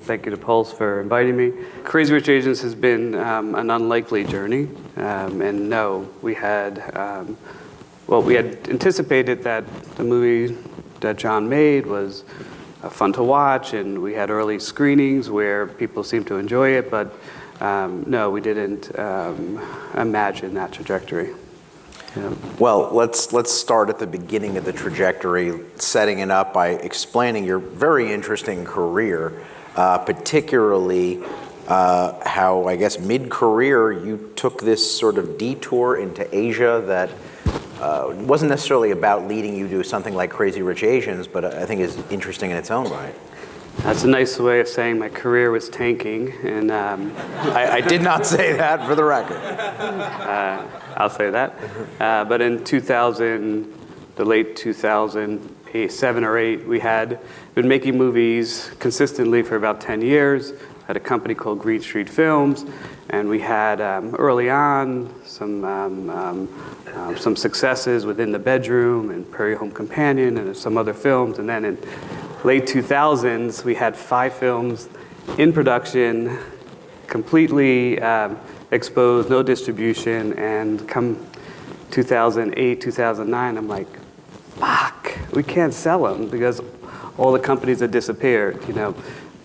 Thank you to Pulse for inviting me. Crazy Rich Asians has been an unlikely journey, and no, we had anticipated that the movie that John made was fun to watch, and we had early screenings where people seemed to enjoy it, but no, we didn't imagine that trajectory. Yeah. Well, let's start at the beginning of the trajectory, setting it up by explaining your very interesting career, particularly how, I guess, mid-career you took this sort of detour into Asia that wasn't necessarily about leading you to something like Crazy Rich Asians, but I think is interesting in its own right. That's a nice way of saying my career was tanking, and I did not say that, for the record. I'll say that. But in 2000, the late 2007 or 8, we had been making movies consistently for about 10 years. Had a company called Green Street Films, and we had early on some successes within The Bedroom and Prairie Home Companion and some other films, and then in late 2000s we had 5 films in production, completely exposed, no distribution, and come 2008, 2009, I'm like, fuck, we can't sell them because all the companies had disappeared. You know,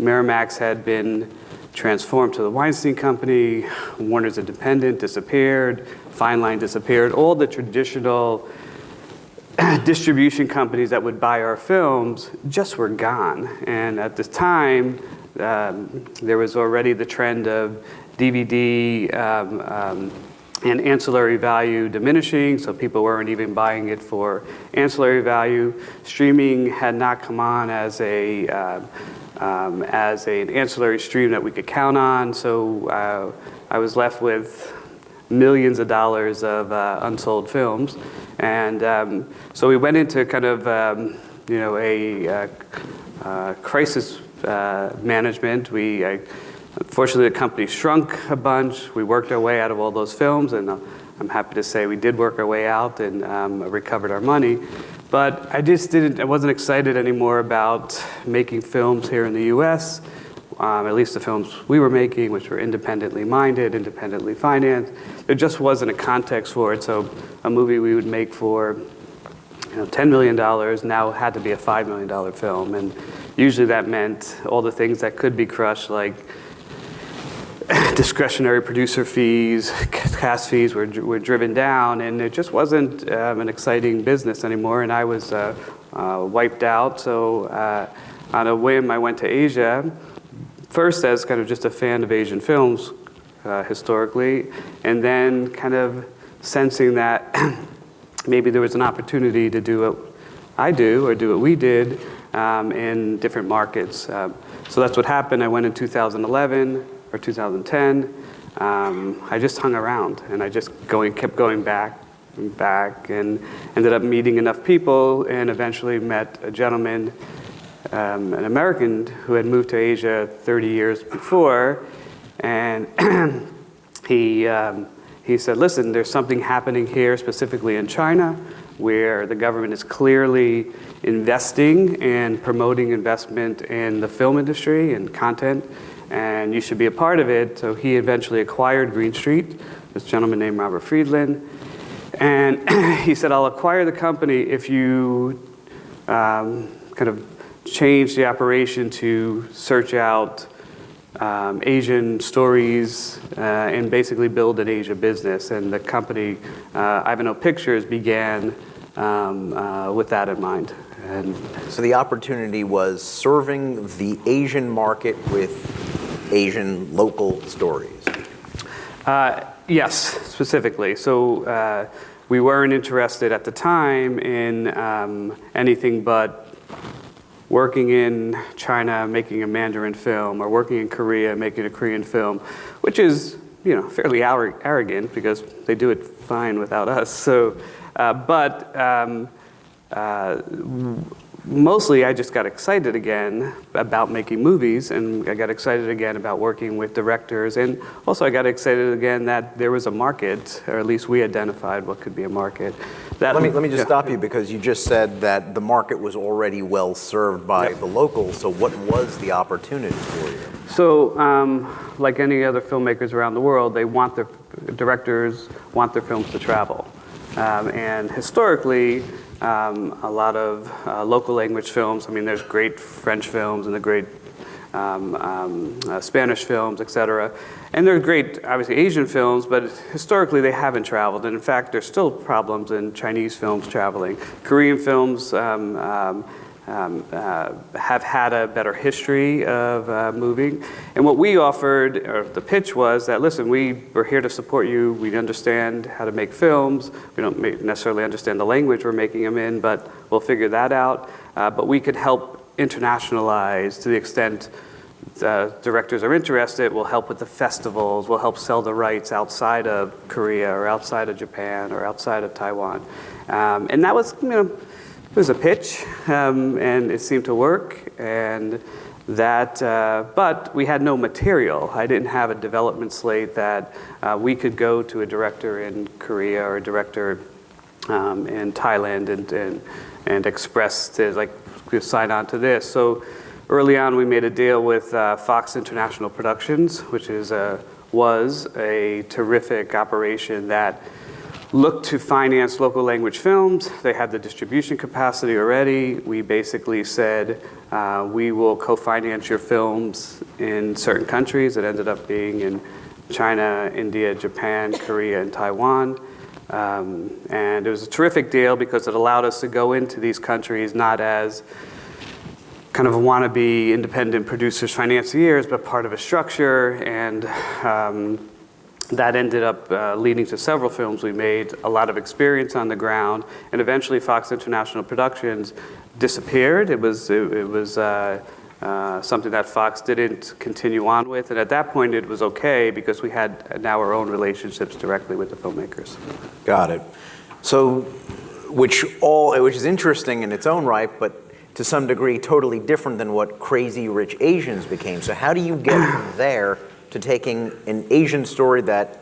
Miramax had been transformed to the Weinstein Company, Warner's Independent disappeared, Fine Line disappeared, all the traditional distribution companies that would buy our films just were gone. And at this time, there was already the trend of DVD and ancillary value diminishing, so people weren't even buying it for ancillary value. Streaming had not come on as an ancillary stream that we could count on, so I was left with millions of dollars of unsold films. And so we went into kind of a crisis management. Fortunately, the company shrunk a bunch. We worked our way out of all those films, and I'm happy to say we did work our way out and recovered our money. But I wasn't excited anymore about making films here in the US, at least the films we were making, which were independently minded, independently financed. There just wasn't a context for it, so a movie we would make for $10 million now had to be a $5 million film, and usually that meant all the things that could be crushed, like discretionary producer fees, cast fees were driven down, and it just wasn't an exciting business anymore, and I was wiped out. So on a whim, I went to Asia, first as kind of just a fan of Asian films historically, and then kind of sensing that maybe there was an opportunity to do what I do or do what we did in different markets. So that's what happened. I went in 2011 or 2010. I just hung around, and I just kept going back and back, and ended up meeting enough people, and eventually met a gentleman, an American who had moved to Asia 30 years before, and he said, listen, there's something happening here, specifically in China, where the government is clearly investing and promoting investment in the film industry and content, and you should be a part of it. So he eventually acquired Green Street, this gentleman named Robert Friedland, and he said, I'll acquire the company if you kind of change the operation to search out Asian stories and basically build an Asia business. And the company, Ivanhoe Pictures, began with that in mind. And so the opportunity was serving the Asian market with Asian local stories. Yes, specifically. So we weren't interested at the time in anything but working in China, making a Mandarin film, or working in Korea, making a Korean film, which is, fairly arrogant because they do it fine without us. So, but mostly I just got excited again about making movies, and I got excited again about working with directors, and also I got excited again that there was a market, or at least we identified what could be a market. Let me just stop you, because you just said that the market was already well served by the locals, so what was the opportunity for you? So, like any other filmmakers around the world, directors want their films to travel. And historically, a lot of local language films, I mean, there's great French films and the great Spanish films, et cetera. And there are great, obviously, Asian films, but historically they haven't traveled. And in fact, there's still problems in Chinese films traveling. Korean films have had a better history of moving. And what we offered, or the pitch was that, listen, we're here to support you. We understand how to make films. We don't necessarily understand the language we're making them in, but we'll figure that out. But we could help internationalize to the extent directors are interested. We'll help with the festivals. We'll help sell the rights outside of Korea or outside of Japan or outside of Taiwan. And that was, it was a pitch, and it seemed to work, and that, but we had no material. I didn't have a development slate that we could go to a director in Korea or a director in Thailand and express to, like, sign on to this. So early on, we made a deal with Fox International Productions, which was a terrific operation that looked to finance local language films. They had the distribution capacity already. We basically said, we will co-finance your films in certain countries. It ended up being in China, India, Japan, Korea, and Taiwan. And it was a terrific deal because it allowed us to go into these countries not as kind of wannabe independent producers, financiers, but part of a structure. And that ended up leading to several films we made, a lot of experience on the ground, and eventually Fox International Productions disappeared. It was something that Fox didn't continue on with, and at that point it was okay because we had now our own relationships directly with the filmmakers. Got it. So, which is interesting in its own right, but to some degree totally different than what Crazy Rich Asians became. So how do you get from there to taking an Asian story that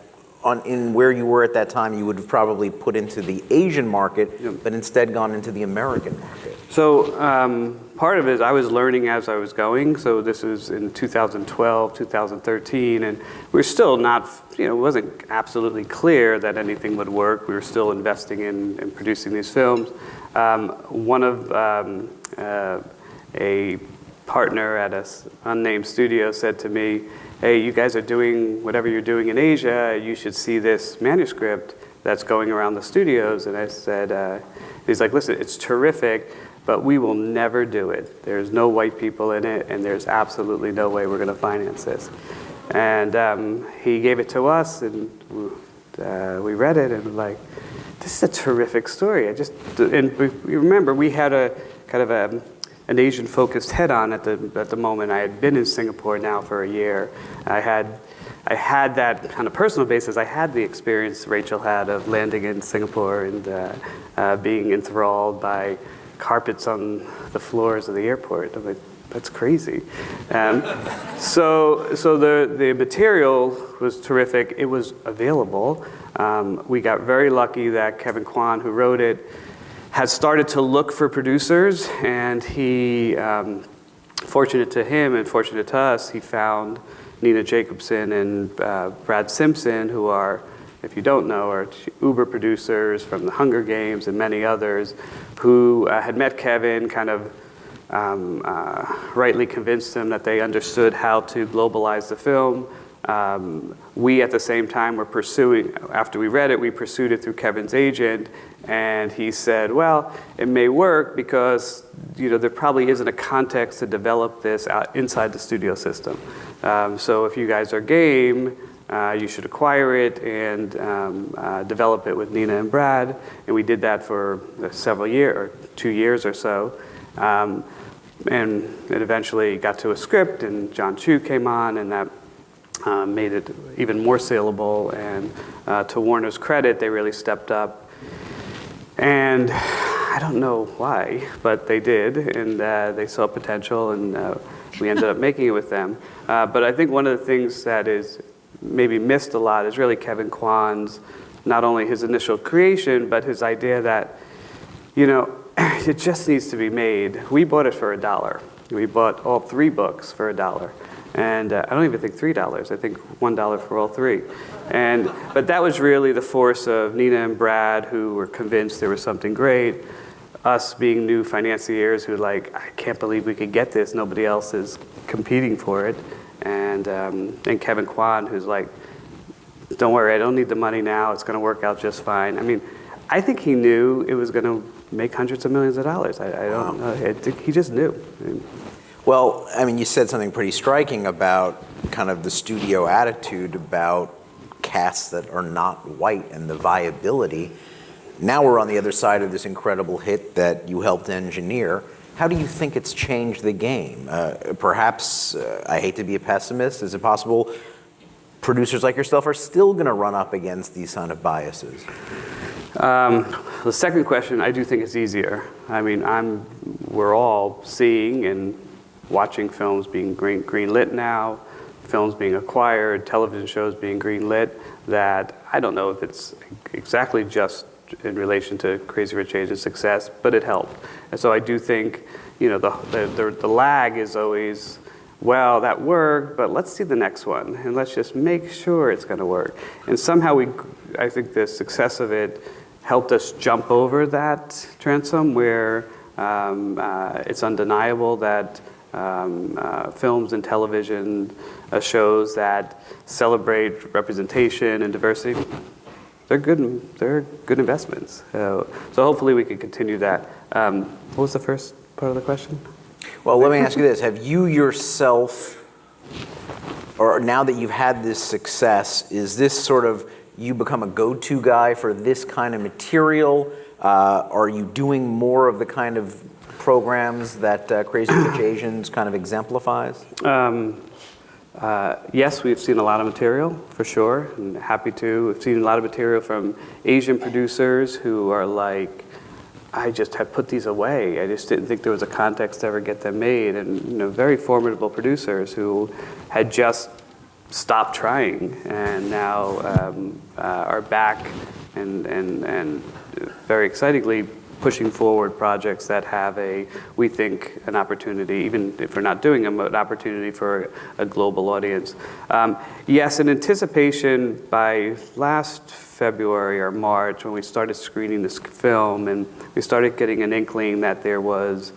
in where you were at that time you would have probably put into the Asian market, but instead gone into the American market? So part of it is I was learning as I was going. So this was in 2012, 2013, and we were still not, it wasn't absolutely clear that anything would work. We were still investing in producing these films. One of a partner at an unnamed studio said to me, hey, you guys are doing whatever you're doing in Asia, you should see this manuscript that's going around the studios. And I said, he's like, listen, it's terrific, but we will never do it. There's no white people in it, and there's absolutely no way we're going to finance this. And he gave it to us, and we read it, and we're like, this is a terrific story. And remember, we had a kind of an Asian-focused head-on at the moment. I had been in Singapore now for a year. I had that kind of personal basis. I had the experience Rachel had of landing in Singapore and being enthralled by carpets on the floors of the airport. I'm like, that's crazy. So the material was terrific. It was available. We got very lucky that Kevin Kwan, who wrote it, has started to look for producers, and he, fortunate to him and fortunate to us, he found Nina Jacobson and Brad Simpson, who are, if you don't know, are Uber producers from the Hunger Games and many others, who had met Kevin, kind of rightly convinced him that they understood how to globalize the film. We, at the same time, were pursuing, after we read it, we pursued it through Kevin's agent, and he said, well, it may work because there probably isn't a context to develop this inside the studio system. So if you guys are game, you should acquire it and develop it with Nina and Brad. And we did that for several years, or 2 years or so. And it eventually got to a script, and John Chu came on, and that made it even more saleable. And to Warner's credit, they really stepped up. And I don't know why, but they did, and they saw potential, and we ended up making it with them. But I think one of the things that is maybe missed a lot is really Kevin Kwan's, not only his initial creation, but his idea that, it just needs to be made. We bought it for $1. We bought all 3 books for $1. And I don't even think $3. I think $1 for all 3. But that was really the force of Nina and Brad, who were convinced there was something great. Us being new financiers who I can't believe we could get this. Nobody else is competing for it. And Kevin Kwan, who's like, don't worry, I don't need the money now. It's going to work out just fine. I mean, I think he knew it was going to make hundreds of millions of dollars. I don't know. He just knew. Well, I mean, you said something pretty striking about kind of the studio attitude about casts that are not white and the viability. Now we're on the other side of this incredible hit that you helped engineer. How do you think it's changed the game? Perhaps, I hate to be a pessimist, is it possible producers like yourself are still going to run up against these kind of biases? The second question, I do think it's easier. I mean, we're all seeing and watching films being greenlit now, films being acquired, television shows being greenlit, that I don't know if it's exactly just in relation to Crazy Rich Asians' success, but it helped. And so I do think, the lag is always, well, that worked, but let's see the next one, and let's just make sure it's going to work. And somehow I think the success of it helped us jump over that transom where it's undeniable that films and television shows that celebrate representation and diversity, they're good investments. So hopefully we can continue that. What was the first part of the question? Well, let me ask you this. Have you yourself, or now that you've had this success, is this sort of, you become a go-to guy for this kind of material? Are you doing more of the kind of programs that Crazy Rich Asians kind of exemplifies? Yes, we've seen a lot of material, for sure, and happy to. We've seen a lot of material from Asian producers who are like, I just have put these away. I just didn't think there was a context to ever get them made. And very formidable producers who had just stopped trying and now are back and very excitingly pushing forward projects that have we think, an opportunity, even if we're not doing them, an opportunity for a global audience. Yes, in anticipation, by last February or March, when we started screening this film, and we started getting an inkling that there was,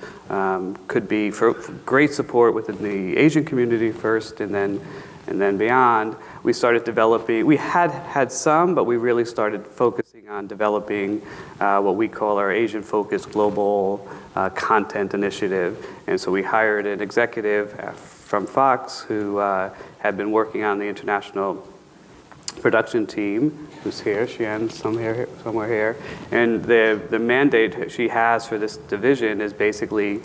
could be for great support within the Asian community first, and then beyond, we started developing. We had some, but we really started focusing on developing what we call our Asian-focused global content initiative. And so we hired an executive from Fox who had been working on the international production team, who's here, Shian, somewhere here. And the mandate she has for this division is basically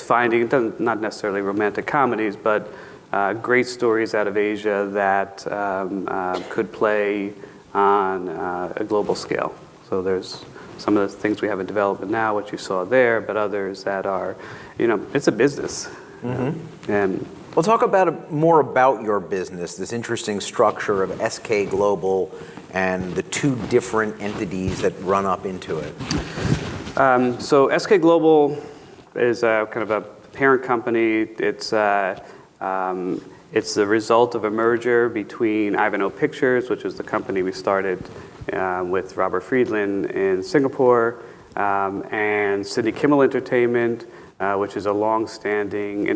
finding, not necessarily romantic comedies, but great stories out of Asia that could play on a global scale. So there's some of the things we have in development now, which you saw there, but others that are, it's a business. Mm-hmm. And well, talk more about your business, this interesting structure of SK Global and the 2 different entities that run up into it. So SK Global is kind of a parent company. It's the result of a merger between Ivanhoe Pictures, which was the company we started with Robert Friedland in Singapore, and Sidney Kimmel Entertainment, which is a long-standing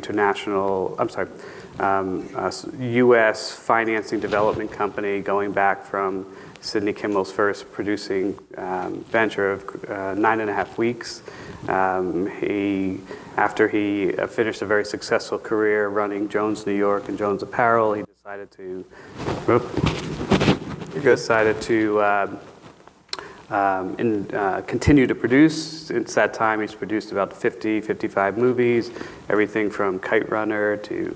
U.S. financing development company going back from Sidney Kimmel's first producing venture of 9.5 Weeks. After he finished a very successful career running Jones New York and Jones Apparel, he decided to continue to produce. Since that time, he's produced about 55 movies, everything from Kite Runner to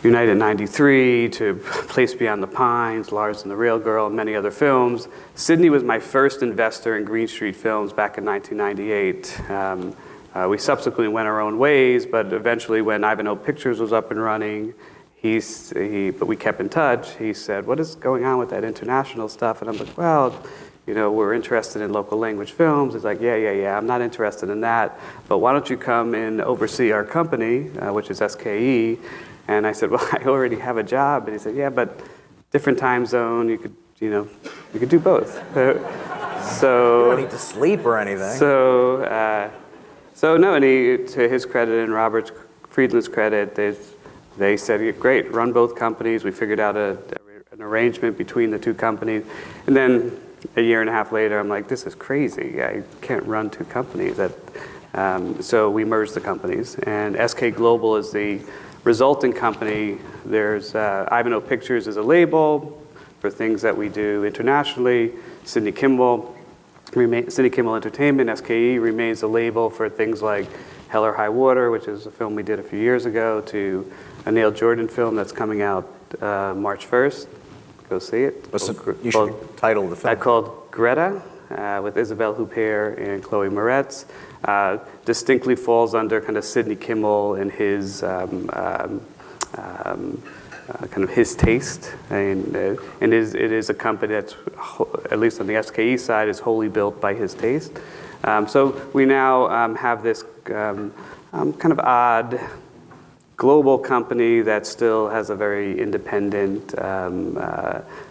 United 93 to Place Beyond the Pines, Lars and the Real Girl, and many other films. Sydney was my first investor in Green Street Films back in 1998. We subsequently went our own ways, but eventually when Ivanhoe Pictures was up and running, but we kept in touch. He said, "What is going on with that international stuff?" And I'm like, "Well, we're interested in local language films." He's like, yeah, I'm not interested in that, but why don't you come and oversee our company, which is SKE? And I said, "Well, I already have a job." And he said, "Yeah, but different time zone, you could do both." So You don't need to sleep or anything. So no, and to his credit and Robert Friedland's credit, they said, "Great, run both companies." We figured out an arrangement between the two companies. And then a year and a half later, I'm like, "This is crazy. I can't run two companies." So we merged the companies. And SK Global is the resulting company. There's Ivanhoe Pictures is a label for things that we do internationally. Sidney Kimmel Entertainment, SKE, remains a label for things like Hell or High Water, which is a film we did a few years ago, to a Neil Jordan film that's coming out March 1st. Go see it. You should title the film. Called Greta, with Isabelle Huppert and Chloe Moretz. Distinctly falls under kind of Sidney Kimmel and his kind of his taste, and it is a company that's, at least on the SKE side, is wholly built by his taste. So we now have this kind of odd global company that still has a very independent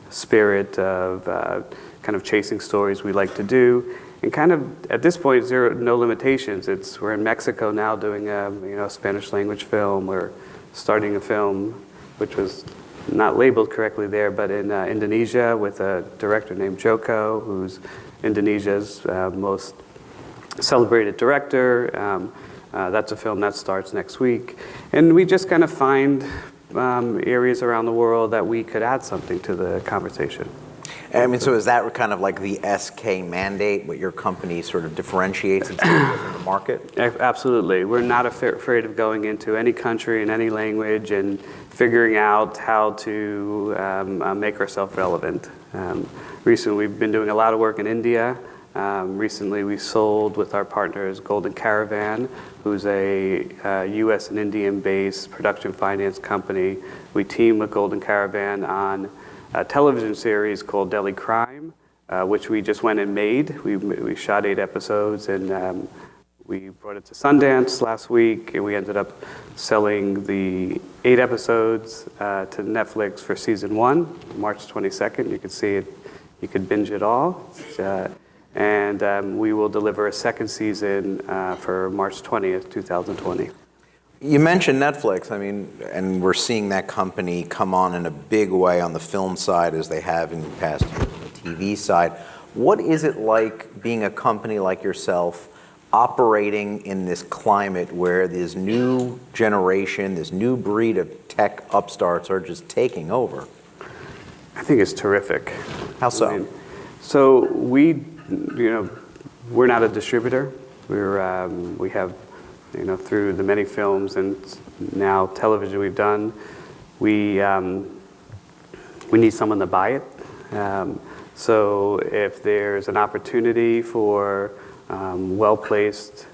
spirit of kind of chasing stories we like to do. And kind of, at this point, no limitations. We're in Mexico now doing a Spanish language film. We're starting a film which was not labeled correctly there, but in Indonesia with a director named Joko, who's Indonesia's most celebrated director. That's a film that starts next week. And we just kind of find areas around the world that we could add something to the conversation. I mean, so is that kind of like the SK mandate, what your company sort of differentiates itself in the market? Absolutely. We're not afraid of going into any country in any language and figuring out how to make ourselves relevant. Recently, we've been doing a lot of work in India. Recently, we sold with our partners Golden Caravan, who's a U.S. and Indian-based production finance company. We teamed with Golden Caravan on a television series called Delhi Crime, which we just went and made. We shot 8 episodes, and we brought it to Sundance last week, and we ended up selling the 8 episodes to Netflix for season 1, March 22nd. You can see it, you could binge it all. And we will deliver a second season for March 20th, 2020. You mentioned Netflix, I mean, and we're seeing that company come on in a big way on the film side as they have in the past year on the TV side. What is it like being a company like yourself operating in this climate where this new generation, this new breed of tech upstarts are just taking over? I think it's terrific. How so? So we're not a distributor. We have, through the many films and now television we've done, we need someone to buy it. So if there's an opportunity for well-placed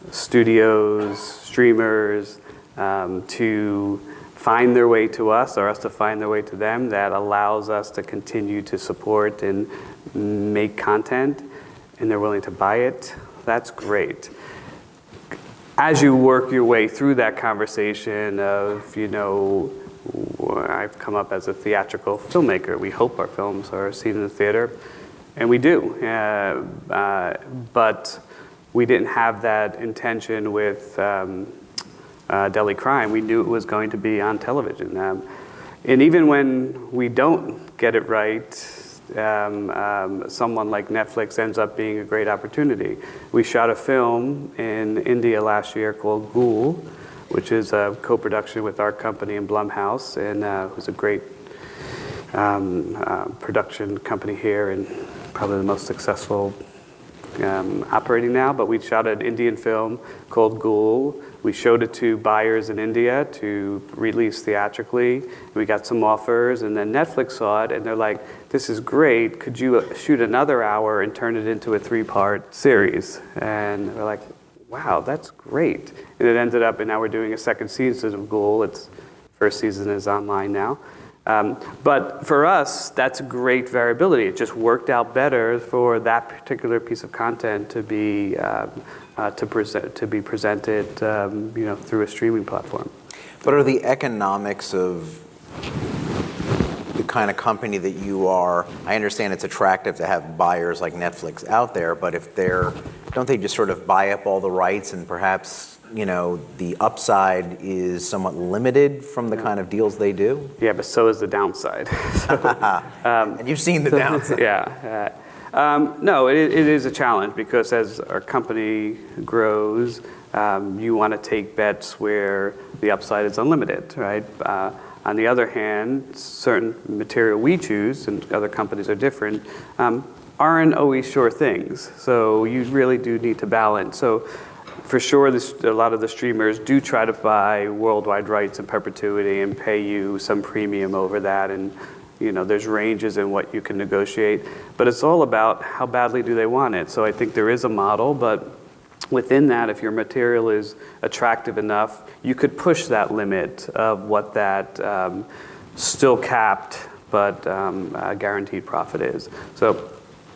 studios, streamers to find their way to us or us to find their way to them, that allows us to continue to support and make content, and they're willing to buy it, that's great. As you work your way through that conversation of, I've come up as a theatrical filmmaker. We hope our films are seen in the theater, and we do. But we didn't have that intention with Delhi Crime. We knew it was going to be on television. And even when we don't get it right, someone like Netflix ends up being a great opportunity. We shot a film in India last year called Ghoul, which is a co-production with our company and Blumhouse, and it was a great production company here and probably the most successful operating now, but we shot an Indian film called Ghoul. We showed it to buyers in India to release theatrically. We got some offers, and then Netflix saw it, and they're like, this is great. Could you shoot another hour and turn it into a 3-part series? And we're like, wow, that's great. And it ended up, and now we're doing a second season of Ghoul. Its first season is online now. But for us, that's great variability. It just worked out better for that particular piece of content to be presented, through a streaming platform. But are the economics of the kind of company that you are, I understand it's attractive to have buyers like Netflix out there, but if don't they just sort of buy up all the rights and perhaps, the upside is somewhat limited from the kind of deals they do? Yeah, but so is the downside. And you've seen the downside. Yeah. No, it is a challenge because as our company grows, you want to take bets where the upside is unlimited, right? On the other hand, certain material we choose, and other companies are different, aren't always sure things. So you really do need to balance. So for sure, a lot of the streamers do try to buy worldwide rights in perpetuity and pay you some premium over that. And there's ranges in what you can negotiate. But it's all about how badly do they want it. So I think there is a model, but within that, if your material is attractive enough, you could push that limit of what that still capped but guaranteed profit is. So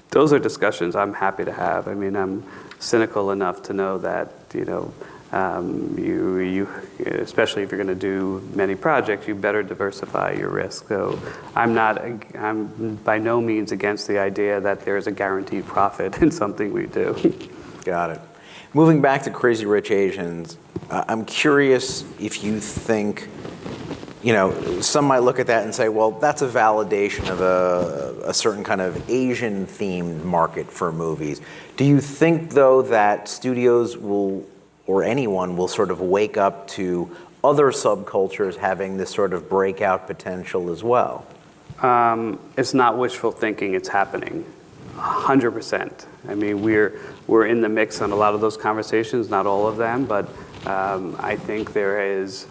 those are discussions I'm happy to have. I mean, I'm cynical enough to know that, you especially if you're going to do many projects, you better diversify your risk. So I'm by no means against the idea that there's a guaranteed profit in something we do. Got it. Moving back to Crazy Rich Asians, I'm curious if you think, some might look at that and say, well, that's a validation of a certain kind of Asian-themed market for movies. Do you think, though, that studios will, or anyone will sort of wake up to other subcultures having this sort of breakout potential as well? It's not wishful thinking, it's happening. 100%. I mean, we're in the mix on a lot of those conversations, not all of them, but I think there is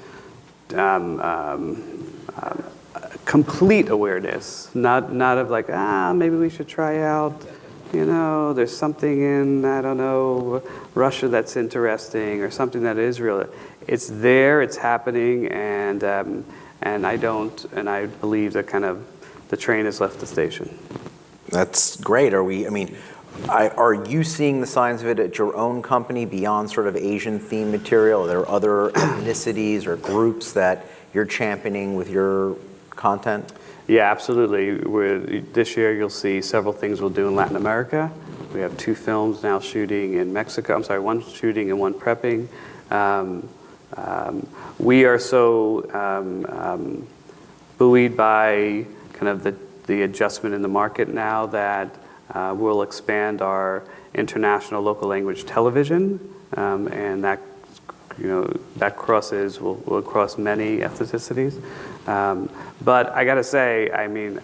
complete awareness, not of like, maybe we should try out, there's something in, I don't know, Russia that's interesting or something that is real. It's there, it's happening, and I believe that kind of the train has left the station. That's great. Are you seeing the signs of it at your own company beyond sort of Asian themed material? Are there other ethnicities or groups that you're championing with your content? Yeah, absolutely. This year you'll see several things we'll do in Latin America. We have 2 films now shooting in Mexico. I'm sorry, 1 shooting and 1 prepping. We are so buoyed by kind of the adjustment in the market now that we'll expand our international local language television, and that will cross many ethnicities. But I got to say, I mean,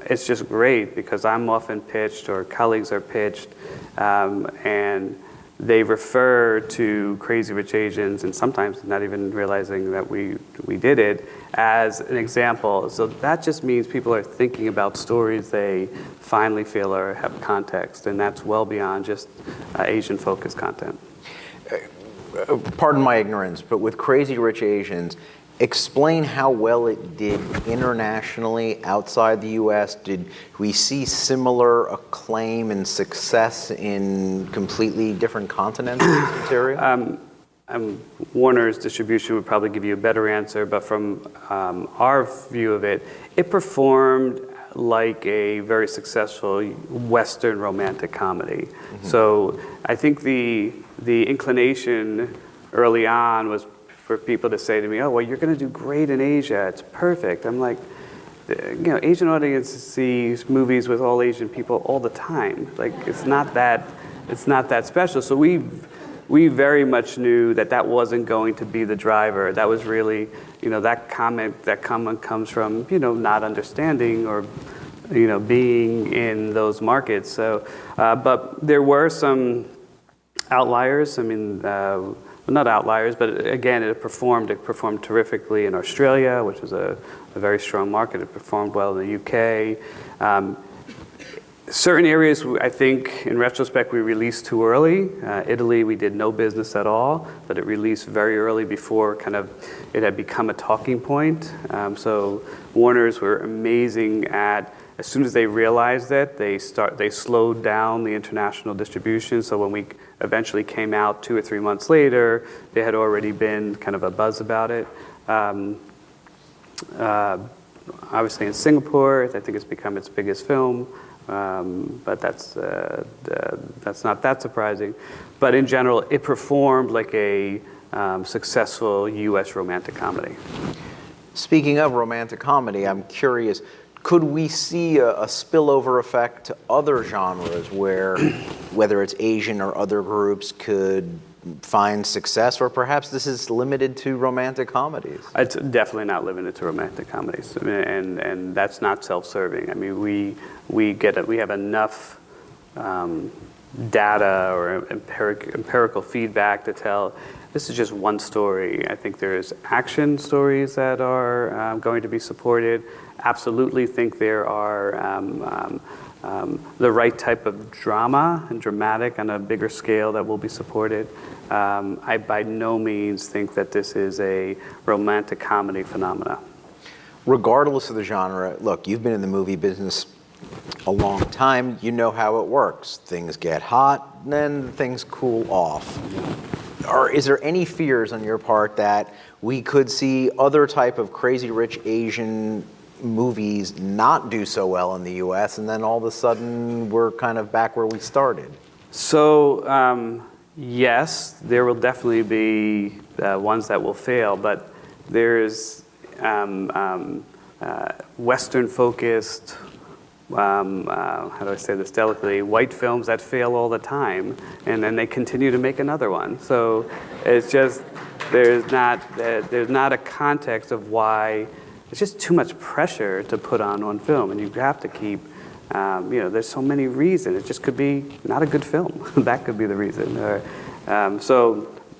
it's just great because I'm often pitched or colleagues are pitched, and they refer to Crazy Rich Asians, and sometimes not even realizing that we did it, as an example. So that just means people are thinking about stories they finally feel or have context, and that's well beyond just Asian-focused content. Pardon my ignorance, but with Crazy Rich Asians, explain how well it did internationally outside the U.S. Did we see similar acclaim and success in completely different continents of this material? Warner's distribution would probably give you a better answer, but from our view of it, it performed like a very successful Western romantic comedy. Mm-hmm. So I think the inclination early on was for people to say to me, oh, well, you're going to do great in Asia. It's perfect. I'm like, Asian audiences see movies with all Asian people all the time. Like, it's not that special. So we very much knew that wasn't going to be the driver. That was really, that comment comes from, not understanding or being in those markets. So, but there were some outliers. I mean, well, not outliers, but again, it performed terrifically in Australia, which was a very strong market. It performed well in the UK. Certain areas, I think, in retrospect, we released too early. Italy, we did no business at all, but it released very early before kind of it had become a talking point. So Warners were amazing at, as soon as they realized it, they slowed down the international distribution. So when we eventually came out 2 or 3 months later, there had already been kind of a buzz about it. Obviously in Singapore, I think it's become its biggest film. But that's not that surprising. But in general, it performed like a successful U.S. romantic comedy. Speaking of romantic comedy, I'm curious, could we see a spillover effect to other genres where, whether it's Asian or other groups, could find success, or perhaps this is limited to romantic comedies? It's definitely not limited to romantic comedies, and that's not self-serving. I mean, we have enough data or empirical feedback to tell this is just one story. I think there's action stories that are going to be supported. Absolutely think there are the right type of drama and dramatic on a bigger scale that will be supported. I by no means think that this is a romantic comedy phenomena. Regardless of the genre, look, you've been in the movie business a long time. You know how it works. Things get hot, then things cool off. Or is there any fears on your part that we could see other type of crazy rich Asian movies not do so well in the U.S., and then all of a sudden we're kind of back where we started? So, yes, there will definitely be ones that will fail, but there's Western-focused, how do I say this delicately, white films that fail all the time, and then they continue to make another one. So it's just, there's not a context of why. It's just too much pressure to put on one film, and you have to keep, there's so many reasons. It just could be not a good film. That could be the reason.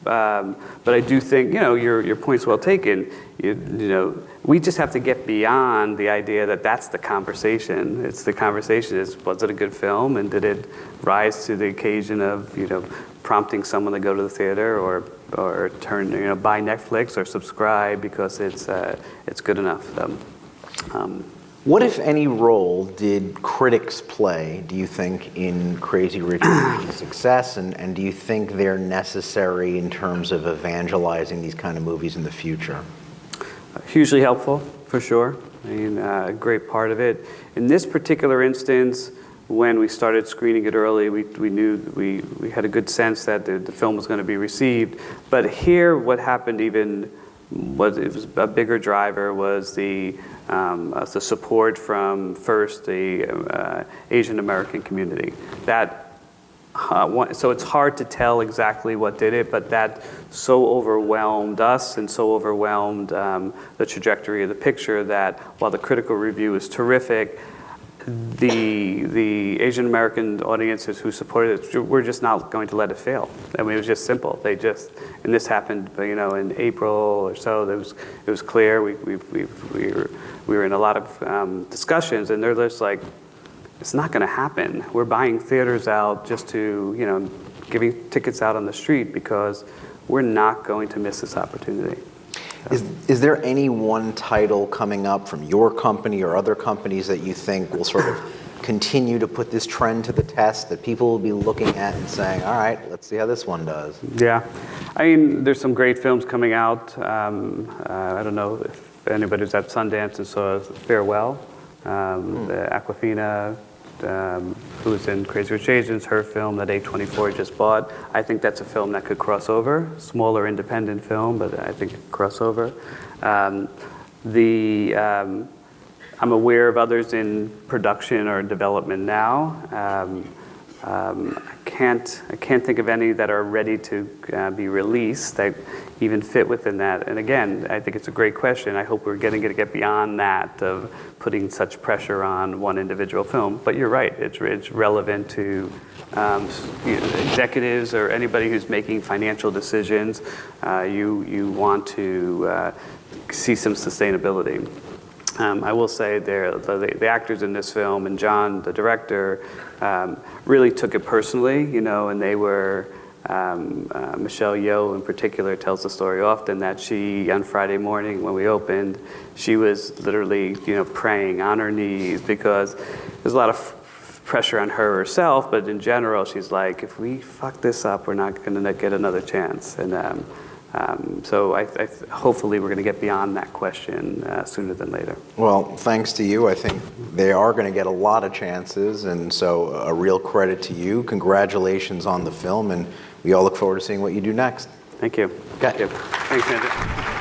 But I do think, your point's well taken. We just have to get beyond the idea that that's the conversation. It's the conversation is, was it a good film, and did it rise to the occasion of, prompting someone to go to the theater or turn, buy Netflix or subscribe because it's good enough. What, if any, role did critics play, do you think, in Crazy Rich Asians' success, and do you think they're necessary in terms of evangelizing these kind of movies in the future? Hugely helpful, for sure. I mean, a great part of it. In this particular instance, when we started screening it early, we knew we had a good sense that the film was going to be received. But here, what happened it was a bigger driver was the support from first the Asian American community. So it's hard to tell exactly what did it, but that so overwhelmed us and so overwhelmed the trajectory of the picture that while the critical review is terrific, the Asian American audiences who supported it were just not going to let it fail. I mean, it was just simple. And this happened, in April or so. It was clear. We were in a lot of discussions, and they're just like, it's not going to happen. We're buying theaters out just to, giving tickets out on the street because we're not going to miss this opportunity. Is there any one title coming up from your company or other companies that you think will sort of continue to put this trend to the test, that people will be looking at and saying, all right, let's see how this one does? Yeah. I mean, there's some great films coming out. I don't know if anybody was at Sundance and saw Farewell. Awkwafina, who was in Crazy Rich Asians, her film that A24 just bought. I think that's a film that could cross over. Smaller independent film, but I think it could cross over. I'm aware of others in production or development now. I can't think of any that are ready to be released that even fit within that. And again, I think it's a great question. I hope we're going to get beyond that of putting such pressure on one individual film. But you're right, it's relevant to executives or anybody who's making financial decisions. You want to see some sustainability. I will say the actors in this film and John, the director, really took it personally, and they were, Michelle Yeoh in particular tells the story often that she, on Friday morning when we opened, she was literally, praying on her knees because there's a lot of pressure on her herself, but in general, she's like, if we fuck this up, we're not going to get another chance. And so hopefully we're going to get beyond that question sooner than later. Well, thanks to you. I think they are going to get a lot of chances, and so a real credit to you. Congratulations on the film, and we all look forward to seeing what you do next. Thank you. Okay. Thank you. Thanks, Andrew.